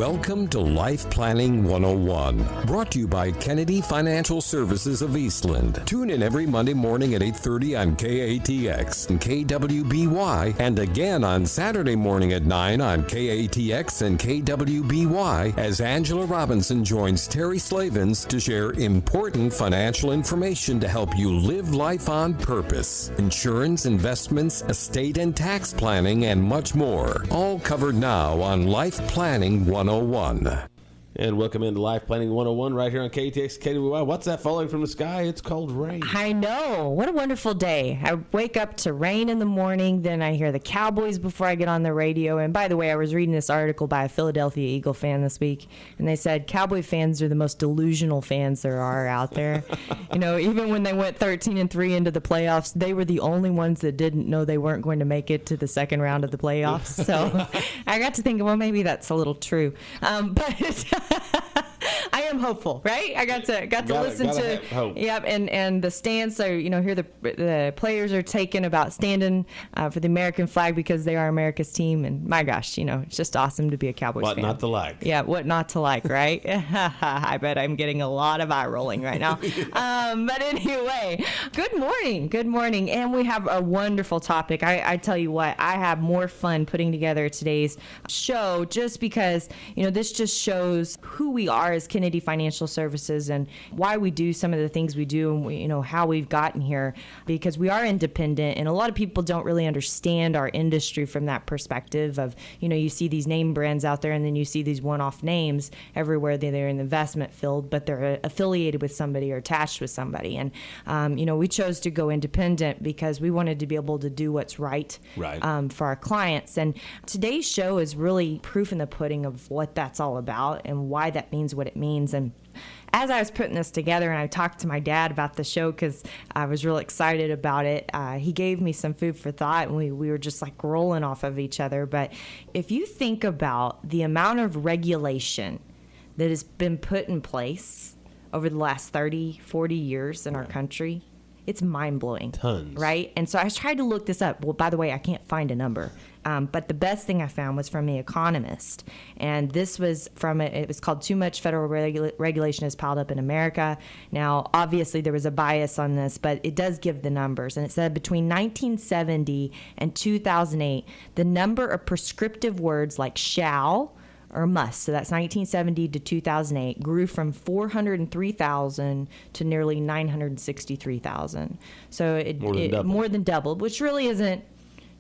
Welcome to Life Planning 101, brought to you by Kennedy Financial Services of Eastland. Tune in every Monday morning at 8:30 on KATX and KWBY, and again on Saturday morning at 9 on KATX and KWBY as Angela Robinson joins Terry Slavens to share important financial information to help you live life on purpose. Insurance, investments, estate and tax planning, and much more. All covered now on Life Planning 101. And welcome into Life Planning 101 right here on KTX KWY. What's that falling from the sky? It's called rain. I know. What a wonderful day. I wake up to rain in the morning, then I hear the Cowboys before I get on the radio. And by the way, I was reading this article by a Philadelphia Eagle fan this week, and they said Cowboy fans are the most delusional fans there are out there. You know, even when they went 13-3 into the playoffs, they were the only ones that didn't know they weren't going to make it to the second round of the playoffs. So I got to think, well, maybe that's a little true. But I am hopeful, right? I got to listen to hope. Yep, and the stands. So here the players are taking about standing for the American flag because they are America's team. And my gosh, it's just awesome to be a Cowboys fan. What not to like? Yeah, what not to like, right? I bet I'm getting a lot of eye rolling right now. But anyway, good morning, and we have a wonderful topic. I tell you what, I have more fun putting together today's show just because this just shows who we are as Kennedy Financial Services and why we do some of the things we do and how we've gotten here, because we are independent, and a lot of people don't really understand our industry from that perspective of you see these name brands out there, and then you see these one-off names everywhere. They're in the investment field, but they're affiliated with somebody or attached with somebody, and we chose to go independent because we wanted to be able to do what's right. For our clients. And today's show is really proof in the pudding of what that's all about and why that means what it means. And as I was putting this together, and I talked to my dad about the show because I was real excited about it, he gave me some food for thought, and we were just like rolling off of each other. But if you think about the amount of regulation that has been put in place over the last 30, 40 years in our country, it's mind-blowing. Tons. Right? And so I tried to look this up. Well, by the way, I can't find a number. But the best thing I found was from The Economist. And this was it was called Too Much Federal Regulation Has Piled Up in America. Now, obviously, there was a bias on this, but it does give the numbers. And it said between 1970 and 2008, the number of prescriptive words like shall or must, so that's 1970 to 2008, grew from 403,000 to nearly 963,000. So it more than doubled, which really isn't,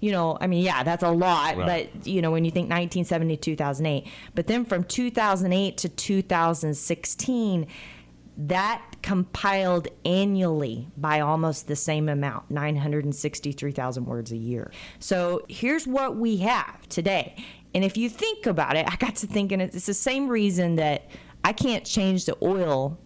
that's a lot. Right. But, when you think 1970 to 2008. But then from 2008 to 2016, that compiled annually by almost the same amount, 963,000 words a year. So here's what we have today. And if you think about it, I got to thinking it's the same reason that I can't change the oil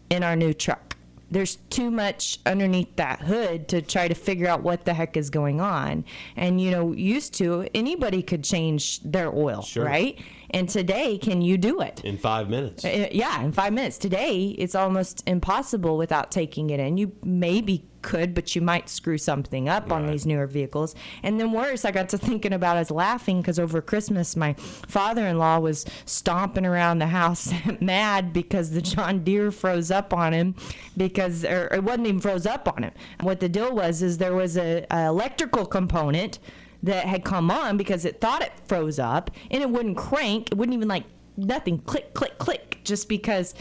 in our new truck. There's too much underneath that hood to try to figure out what the heck is going on. And, used to, anybody could change their oil, sure. Right? And today, can you do it? In 5 minutes. Yeah, in 5 minutes. Today, it's almost impossible without taking it in. You maybe could, but you might screw something up on these newer vehicles. And then worse, I got to thinking about, I was laughing because over Christmas, my father-in-law was stomping around the house mad because the John Deere froze up on him or it wasn't even froze up on him. What the deal was is there was a electrical component that had come on because it thought it froze up, and it wouldn't crank. It wouldn't even nothing click, click, click, just because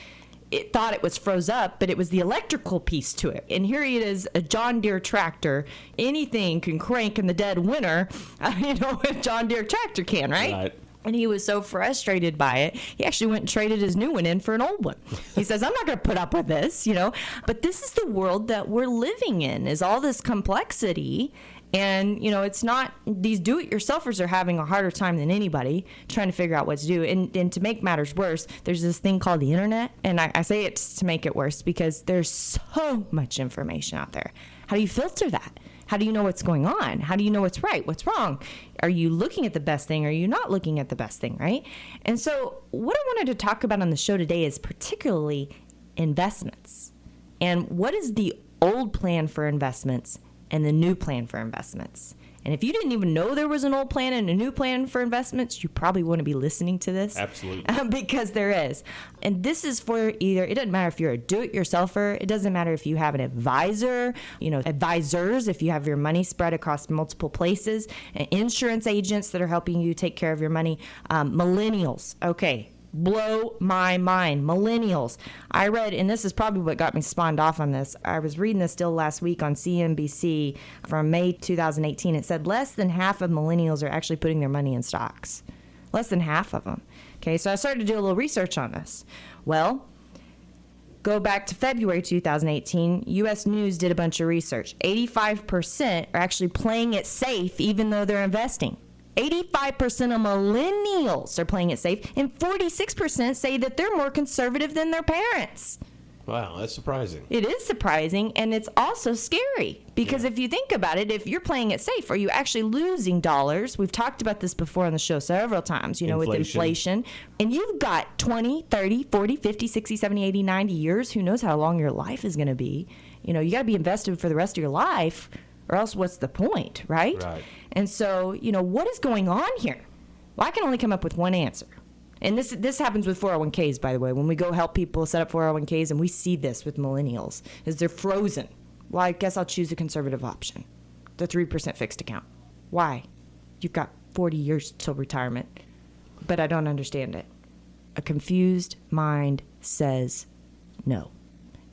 it thought it was froze up, but it was the electrical piece to it. And here it is, a John Deere tractor. Anything can crank in the dead winter, a John Deere tractor can, right? And he was so frustrated by it, he actually went and traded his new one in for an old one. He says, I'm not going to put up with this, But this is the world that we're living in, is all this complexity. And, it's not, these do-it-yourselfers are having a harder time than anybody trying to figure out what to do. And to make matters worse, there's this thing called the internet. And I say it to make it worse because there's so much information out there. How do you filter that? How do you know what's going on? How do you know what's right, what's wrong? Are you looking at the best thing? Or are you not looking at the best thing, right? And so what I wanted to talk about on the show today is particularly investments. And what is the old plan for investments and the new plan for investments? And if you didn't even know there was an old plan and a new plan for investments, you probably wouldn't be listening to this. Absolutely. Because there is. And this is for either, it doesn't matter if you're a do-it-yourselfer, it doesn't matter if you have an advisor, advisors, if you have your money spread across multiple places, and insurance agents that are helping you take care of your money, millennials. Okay. Blow my mind. Millennials. I read, and this is probably what got me spawned off on this. I was reading this still last week on CNBC from May 2018. It said less than half of millennials are actually putting their money in stocks. Less than half of them. Okay, so I started to do a little research on this. Well, go back to February 2018, U.S. News did a bunch of research. 85% are actually playing it safe even though they're investing. 85% of millennials are playing it safe, and 46% say that they're more conservative than their parents. Wow, that's surprising. It is surprising, and it's also scary because if you think about it, if you're playing it safe, are you actually losing dollars? We've talked about this before on the show several times, with inflation. And you've got 20, 30, 40, 50, 60, 70, 80, 90 years. Who knows how long your life is going to be? You got to be invested for the rest of your life, or else what's the point, right? Right. And so, what is going on here? Well, I can only come up with one answer. And this happens with 401ks, by the way. When we go help people set up 401ks, and we see this with millennials, is they're frozen. Well, I guess I'll choose the conservative option, the 3% fixed account. Why? You've got 40 years till retirement. But I don't understand it. A confused mind says no.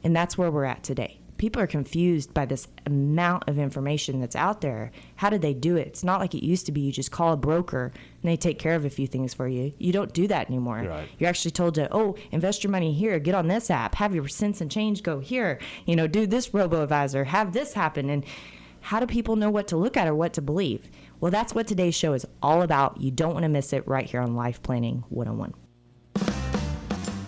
And that's where we're at today. People are confused by this amount of information that's out there. How did they do it? It's not like it used to be. You just call a broker and they take care of a few things for you. You don't do that anymore. Right. You're actually told to, invest your money here, get on this app, have your cents and change go here, do this robo-advisor, have this happen. And how do people know what to look at or what to believe? Well, that's what today's show is all about. You don't want to miss it right here on Life Planning 101.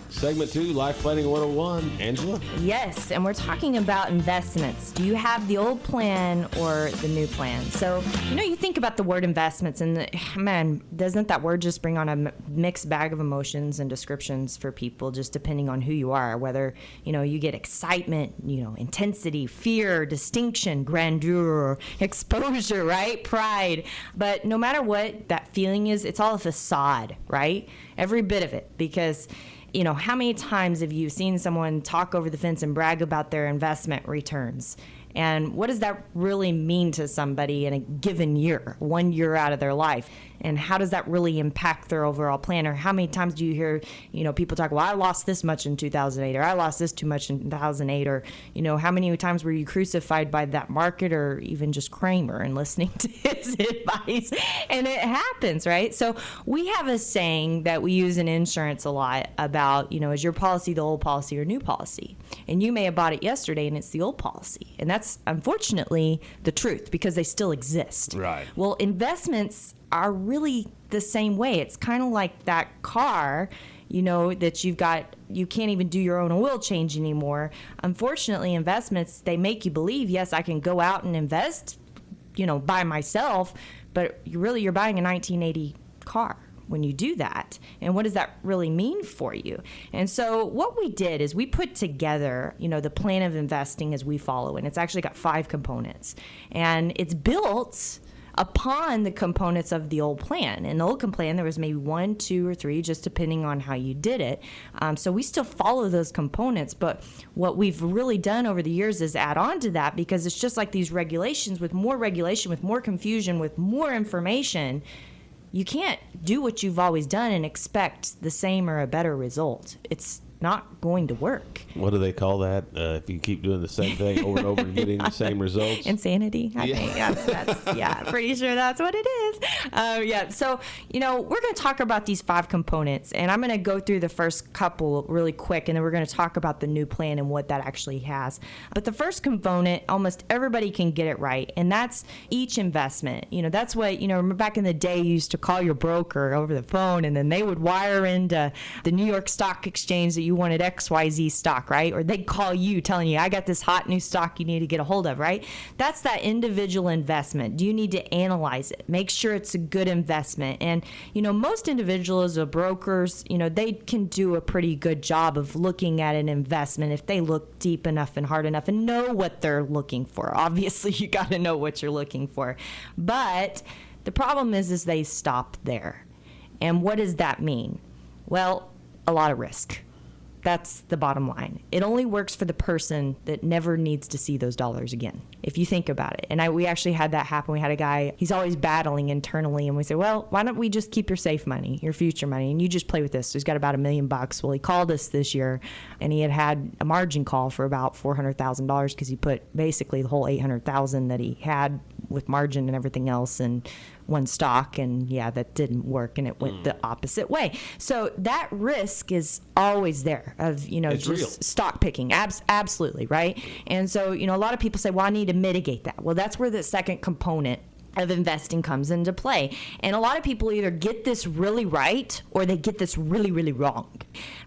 Segment 2, Life Planning 101. Angela? Yes, and we're talking about investments. Do you have the old plan or the new plan? So, you think about the word investments, and man, doesn't that word just bring on a mixed bag of emotions and descriptions for people, just depending on who you are, whether, you get excitement, intensity, fear, distinction, grandeur, exposure, right? Pride. But no matter what that feeling is, it's all a facade, right? Every bit of it, because how many times have you seen someone talk over the fence and brag about their investment returns? And what does that really mean to somebody in a given year, 1 year out of their life? And how does that really impact their overall plan? Or how many times do you hear, people talk, well, I lost this much in 2008, or I lost this too much in 2008, or, how many times were you crucified by that market or even just Kramer and listening to his advice? And it happens, right? So we have a saying that we use in insurance a lot about, is your policy the old policy or new policy? And you may have bought it yesterday and it's the old policy. And that's unfortunately the truth because they still exist. Right. Well, investments are really the same way. It's kind of like that car, that you've got, you can't even do your own oil change anymore. Unfortunately, investments, they make you believe, yes, I can go out and invest, by myself, but you're buying a 1980 car when you do that. And what does that really mean for you? And so what we did is we put together, the plan of investing as we follow, and it's actually got 5 components. And it's built upon the components of the old plan. In the old plan, there was maybe 1, 2, or 3, just depending on how you did it. So we still follow those components, but what we've really done over the years is add on to that, because it's just like these regulations, with more regulation, with more confusion, with more information, you can't do what you've always done and expect the same or a better result. It's not going to work. What do they call that? If you keep doing the same thing over and over and getting the same results? Insanity. I think that's pretty sure that's what it is. So, we're going to talk about these 5 components, and I'm going to go through the first couple really quick, and then we're going to talk about the new plan and what that actually has. But the first component, almost everybody can get it right, and that's each investment. That's what, remember back in the day, you used to call your broker over the phone, and then they would wire into the New York Stock Exchange that you wanted XYZ stock, right? Or they call you telling you, I got this hot new stock you need to get a hold of, right? That's that individual investment. Do you need to analyze it? Make sure it's a good investment. And, most individuals or brokers, they can do a pretty good job of looking at an investment if they look deep enough and hard enough and know what they're looking for. Obviously, you got to know what you're looking for. But the problem is they stop there. And what does that mean? Well, a lot of risk. That's the bottom line. It only works for the person that never needs to see those dollars again, if you think about it. And we actually had that happen. We had a guy, he's always battling internally, and we said, well, why don't we just keep your safe money, your future money, and you just play with this. So he's got about $1 million. Well, he called us this year, and he had a margin call for about $400,000 because he put basically the whole $800,000 that he had with margin and everything else and one stock, and that didn't work, and it went the opposite way. So that risk is always there of It's just real. stock picking. Absolutely, right? And so a lot of people say, well, I need to mitigate that. Well, that's where the second component of investing comes into play. And a lot of people either get this really right or they get this really, really wrong.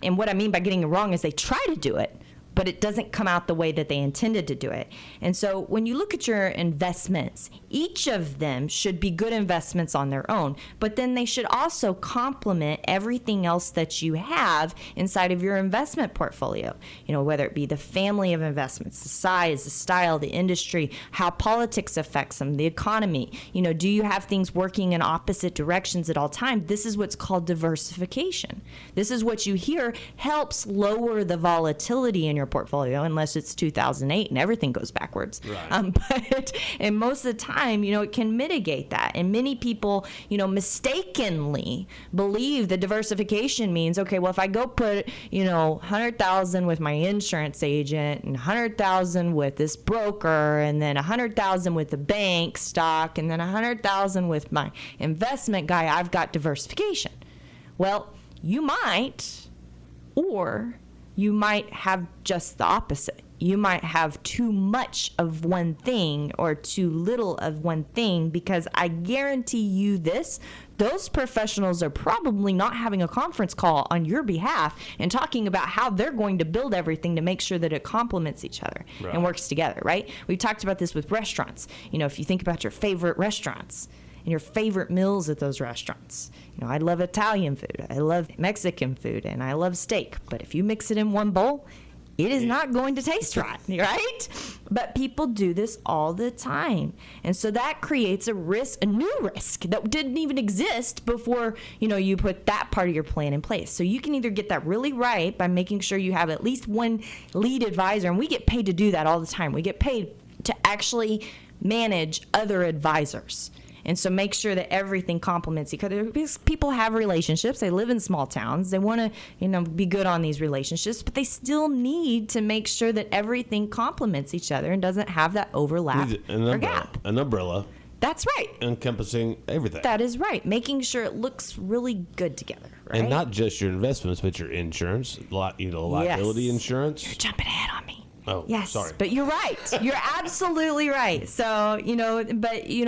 And what I mean by getting it wrong is they try to do it, but it doesn't come out the way that they intended to do it. And so when you look at your investments, each of them should be good investments on their own, but then they should also complement everything else that you have inside of your investment portfolio. Whether it be the family of investments, the size, the style, the industry, how politics affects them, the economy. Do you have things working in opposite directions at all times? This is what's called diversification. This is what you hear helps lower the volatility in your portfolio, unless it's 2008 and everything goes backwards. Right. And most of the time, it can mitigate that. And many people, mistakenly believe that diversification means, okay, well, if I go put, 100,000 with my insurance agent and 100,000 with this broker and then 100,000 with the bank stock and then 100,000 with my investment guy, I've got diversification. Well, you might, or you might have just the opposite. You might have too much of one thing or too little of one thing, because I guarantee you this, those professionals are probably not having a conference call on your behalf and talking about how they're going to build everything to make sure that it complements each other and works together, right? We've talked about this with restaurants. If you think about your favorite restaurants and your favorite meals at those restaurants. I love Italian food, I love Mexican food, and I love steak. But if you mix it in one bowl, it is not going to taste right? But people do this all the time. And so that creates a new risk that didn't even exist before, you put that part of your plan in place. So you can either get that really right by making sure you have at least one lead advisor, and we get paid to do that all the time. We get paid to actually manage other advisors. And so make sure that everything complements each other, because people have relationships. They live in small towns. They want to, be good on these relationships, but they still need to make sure that everything complements each other and doesn't have that overlap or gap. An umbrella. That's right. Encompassing everything. That is right. Making sure it looks really good together, right? And not just your investments, but your insurance, liability insurance. You're jumping ahead on me. Oh, yes, sorry. But you're right. You're absolutely right. So,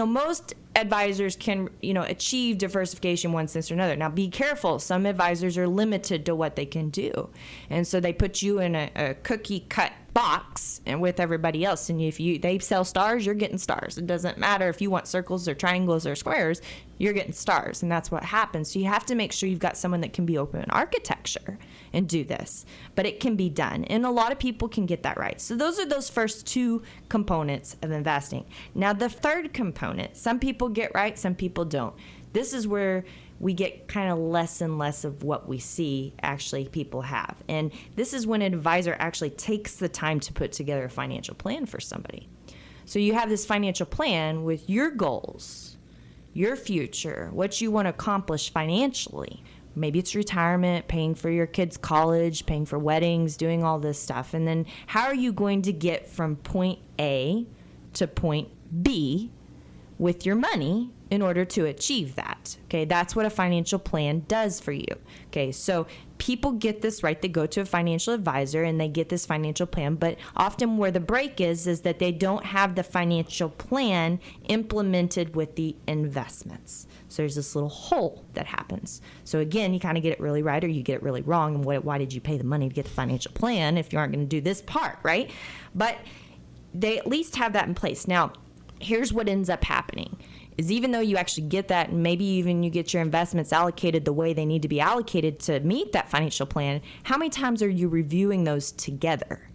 most advisors can, achieve diversification one sense or another. Now, be careful. Some advisors are limited to what they can do. And so they put you in a cookie cut box and with everybody else. And if they sell stars, you're getting stars. It doesn't matter if you want circles or triangles or squares, you're getting stars. And that's what happens. So you have to make sure you've got someone that can be open architecture and do this. But it can be done. And a lot of people can get that right. So those are those first two components of investing. Now, the third component, some people get right, some people don't. This is where we get kind of less and less of what we see actually people have. And this is when an advisor actually takes the time to put together a financial plan for somebody. So you have this financial plan with your goals, your future, what you want to accomplish financially. Maybe it's retirement, paying for your kids' college, paying for weddings, doing all this stuff. And then how are you going to get from point A to point B with your money in order to achieve that. Okay, that's what a financial plan does for you. Okay, so people get this right. They go to a financial advisor and they get this financial plan, but often where the break is that they don't have the financial plan implemented with the investments. So there's this little hole that happens. So again, you kind of get it really right or you get it really wrong. And why did you pay the money to get the financial plan if you aren't going to do this part, right? But they at least have that in place. Now, here's what ends up happening is even though you actually get that and maybe even you get your investments allocated the way they need to be allocated to meet that financial plan, how many times are you reviewing those together?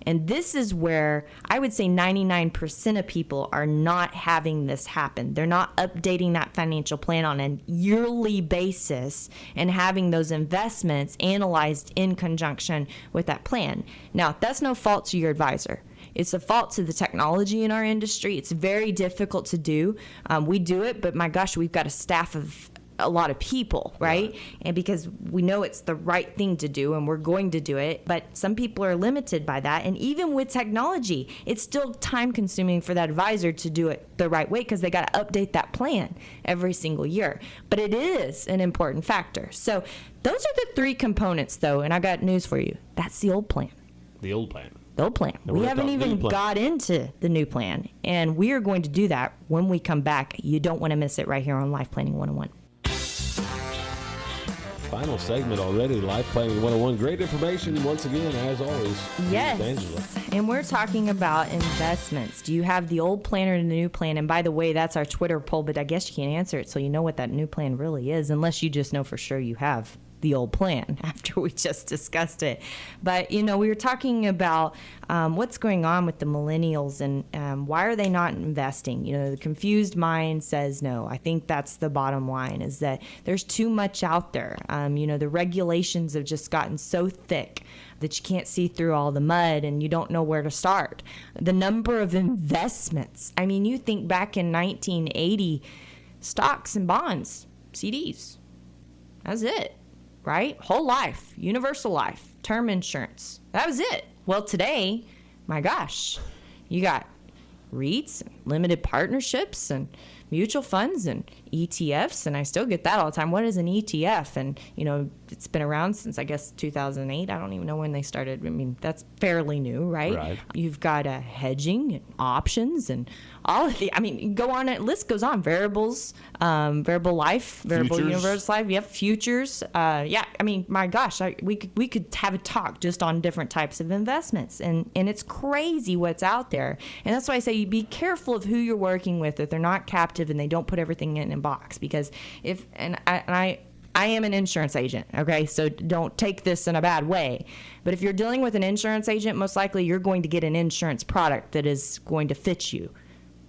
And this is where I would say 99% of people are not having this happen. They're not updating that financial plan on a yearly basis and having those investments analyzed in conjunction with that plan. Now, that's no fault to your advisor. It's a fault to the technology in our industry. It's very difficult to do. We do it, but my gosh, we've got a staff of a lot of people, right? And because we know it's the right thing to do and we're going to do it, but some people are limited by that. And even with technology, it's still time consuming for that advisor to do it the right way because they got to update that plan every single year. But it is an important factor. So those are the three components though. And I got news for you. That's the old plan. The old plan. The old plan. And we we're haven't talking even new plan. got into the new plan. And we are going to do that when we come back. You don't want to miss it right here on Life Planning 101. Final segment already, Life Planning 101. Great information once again, as always. Yes. Angela. And we're talking about investments. Do you have the old plan or the new plan? And by the way, that's our Twitter poll, but I guess you can't answer it so you know what that new plan really is, unless you just know for sure you have the old plan after we just discussed it. But, we were talking about what's going on with the millennials and why are they not investing? The confused mind says no. I think that's the bottom line is that there's too much out there. The regulations have just gotten so thick that you can't see through all the mud and you don't know where to start. The number of investments. I mean, you think back in 1980, stocks and bonds, CDs. That's it. Right? Whole life, universal life, term insurance. That was it. Well, today, my gosh, you got REITs, and limited partnerships, and mutual funds, and ETFs, and I still get that all the time. What is an ETF? And, it's been around since, I guess, 2008. I don't even know when they started. I mean, that's fairly new, right? You've got hedging and options and all of the, go on, it list goes on. Variables, variable life, variable Futures. universal life. You have futures. My gosh, we could have a talk just on different types of investments. And it's crazy what's out there. And that's why I say you be careful of who you're working with, that they're not captive and they don't put everything in a box. Because I am an insurance agent, okay? So don't take this in a bad way. But if you're dealing with an insurance agent, most likely you're going to get an insurance product that is going to fit you.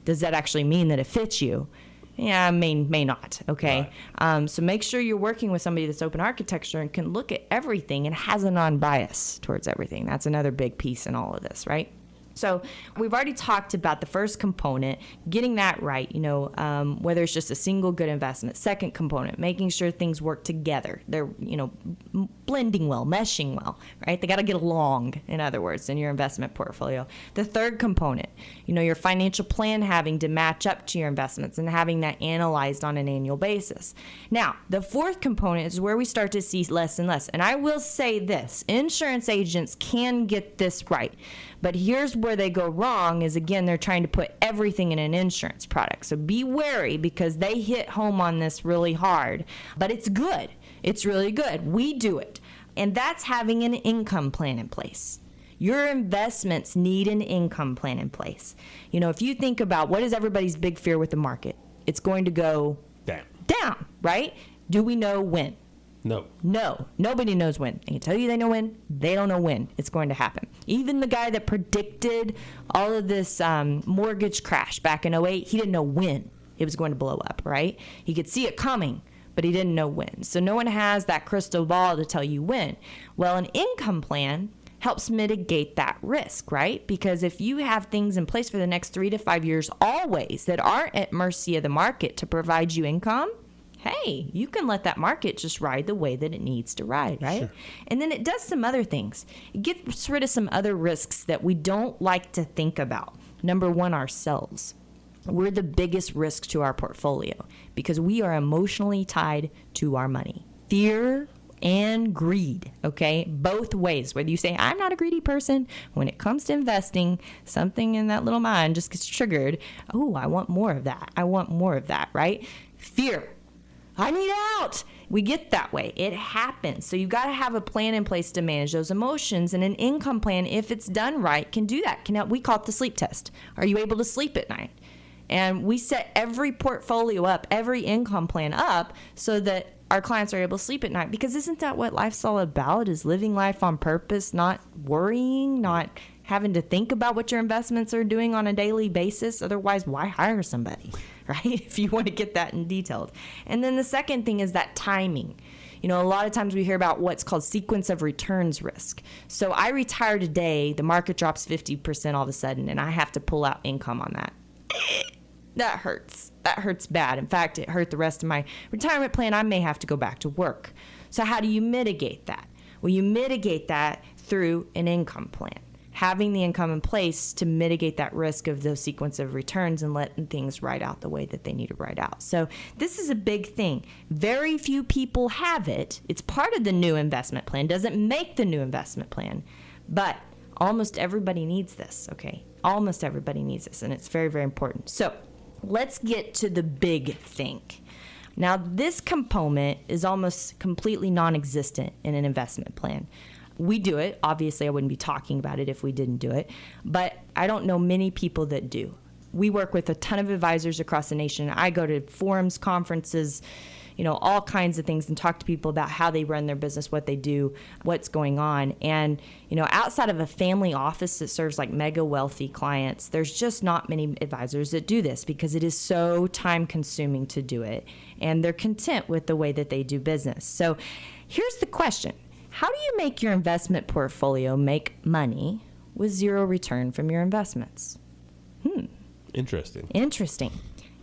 Does that actually mean that it fits you? Yeah, may not, okay? Right. So make sure you're working with somebody that's open architecture and can look at everything and has a non-bias towards everything. That's another big piece in all of this, right? So we've already talked about the first component, getting that right, whether it's just a single good investment. Second component, making sure things work together. They're, blending well, meshing well, right? They got to get along, in other words, in your investment portfolio. The third component, your financial plan having to match up to your investments and having that analyzed on an annual basis. Now, the fourth component is where we start to see less and less. And I will say this, insurance agents can get this right. But here's where they go wrong is, again, they're trying to put everything in an insurance product. So be wary because they hit home on this really hard. But it's good. It's really good. We do it. And that's having an income plan in place. Your investments need an income plan in place. If you think about what is everybody's big fear with the market, it's going to go down, right? Do we know when? No, nobody knows when. I can tell you they know when. They don't know when it's going to happen. Even the guy that predicted all of this mortgage crash back in 2008, he didn't know when it was going to blow up, right? He could see it coming, but he didn't know when. So no one has that crystal ball to tell you when. Well, an income plan helps mitigate that risk, right? Because if you have things in place for the next 3 to 5 years always that aren't at mercy of the market to provide you income, hey, you can let that market just ride the way that it needs to ride, right? Sure. And then it does some other things. It gets rid of some other risks that we don't like to think about. Number one, ourselves. we're the biggest risk to our portfolio because we are emotionally tied to our money. Fear and greed, okay? Both ways. Whether you say, I'm not a greedy person, when it comes to investing, something in that little mind just gets triggered. Oh, I want more of that. I want more of that, right? Fear. I need out. We get that way. It happens. So you've got to have a plan in place to manage those emotions. And an income plan, if it's done right, can do that. We call it the sleep test. Are you able to sleep at night? And we set every portfolio up, every income plan up so that our clients are able to sleep at night. Because isn't that what life's all about, is living life on purpose, not worrying, not having to think about what your investments are doing on a daily basis? Otherwise, why hire somebody, right? If you want to get that in detail. And then the second thing is that timing. You know, a lot of times we hear about what's called sequence of returns risk. So I retire today, the market drops 50% all of a sudden, and I have to pull out income on that. That hurts. That hurts bad. In fact, it hurt the rest of my retirement plan. I may have to go back to work. So how do you mitigate that? Well, you mitigate that through an income plan. Having the income in place to mitigate that risk of those sequence of returns and letting things ride out the way that they need to ride out. So this is a big thing. Very few people have it. It's part of the new investment plan. Doesn't make the new investment plan, but almost everybody needs this, okay? Almost everybody needs this, and it's very, very important. So let's get to the big thing. Now, this component is almost completely non-existent in an investment plan. We do it. Obviously, I wouldn't be talking about it if we didn't do it, but I don't know many people that do. We work with a ton of advisors across the nation. I go to forums, conferences, you know, all kinds of things, and talk to people about how they run their business, what they do, what's going on. And, you know, outside of a family office that serves like mega wealthy clients, there's just not many advisors that do this because it is so time consuming to do it. And they're content with the way that they do business. So here's the question. How do you make your investment portfolio make money with zero return from your investments? Interesting.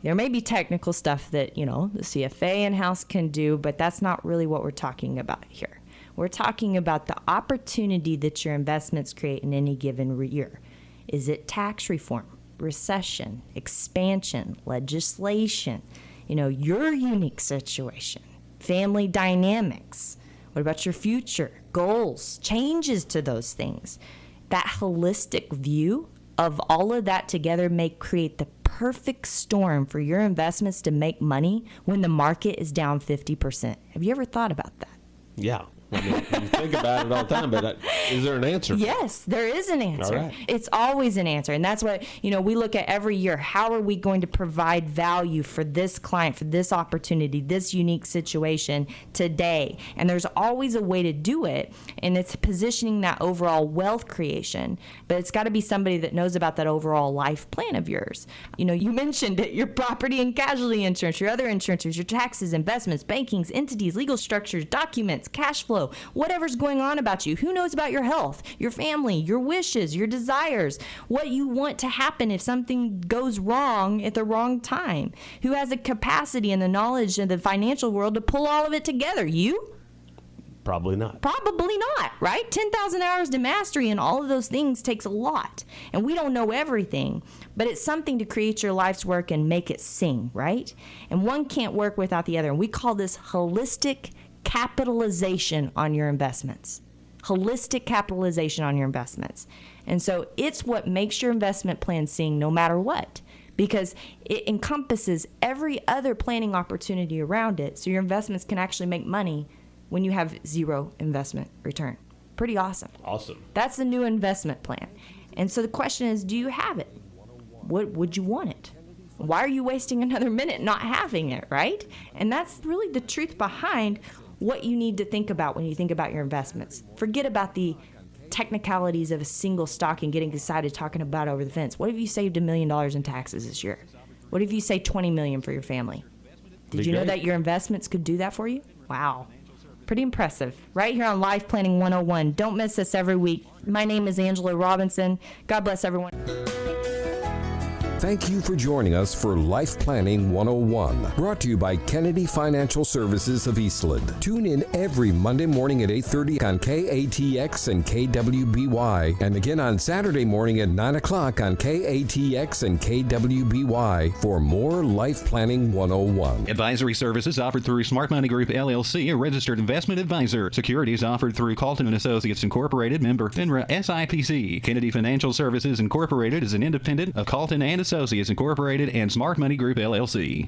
There may be technical stuff that, you know, the CFA in-house can do, but that's not really what we're talking about here. We're talking about the opportunity that your investments create in any given year. Is it tax reform, recession, expansion, legislation, you know, your unique situation, family dynamics? What about your future, goals, changes to those things? That holistic view of all of that together may create the perfect storm for your investments to make money when the market is down 50%. Have you ever thought about that? Yeah. I mean, you think about it all the time, but is there an answer? Yes, there is an answer. All right. It's always an answer. And that's what, you know, we look at every year. How are we going to provide value for this client, for this opportunity, this unique situation today? And there's always a way to do it. And it's positioning that overall wealth creation. But it's got to be somebody that knows about that overall life plan of yours. You know, you mentioned it, your property and casualty insurance, your other insurances, your taxes, investments, bankings, entities, legal structures, documents, cash flow. Whatever's going on about you. Who knows about your health, your family, your wishes, your desires, what you want to happen if something goes wrong at the wrong time? Who has the capacity and the knowledge in the financial world to pull all of it together? You? Probably not. Probably not, right? 10,000 hours to mastery and all of those things takes a lot. And we don't know everything, but it's something to create your life's work and make it sing, right? And one can't work without the other. And we call this holistic capitalization on your investments. Holistic capitalization on your investments. And so it's what makes your investment plan sing no matter what, because it encompasses every other planning opportunity around it. So your investments can actually make money when you have zero investment return. Pretty awesome. Awesome. That's the new investment plan. And so the question is, do you have it? What would you want it? Why are you wasting another minute not having it, right? And that's really the truth behind what you need to think about when you think about your investments. Forget about the technicalities of a single stock and getting excited talking about over the fence. What if you saved $1 million in taxes this year? What if you saved $20 million for your family? Did you know that your investments could do that for you? Wow. Pretty impressive. Right here on Life Planning 101. Don't miss us every week. My name is Angela Robinson. God bless everyone. Thank you for joining us for Life Planning 101, brought to you by Kennedy Financial Services of Eastland. Tune in every Monday morning at 8:30 on KATX and KWBY, and again on Saturday morning at 9 o'clock on KATX and KWBY for more Life Planning 101. Advisory services offered through Smart Money Group, LLC, a registered investment advisor. Securities offered through Colton & Associates Incorporated, member FINRA SIPC. Kennedy Financial Services Incorporated is an independent of Colton & Associates Incorporated and Smart Money Group, LLC.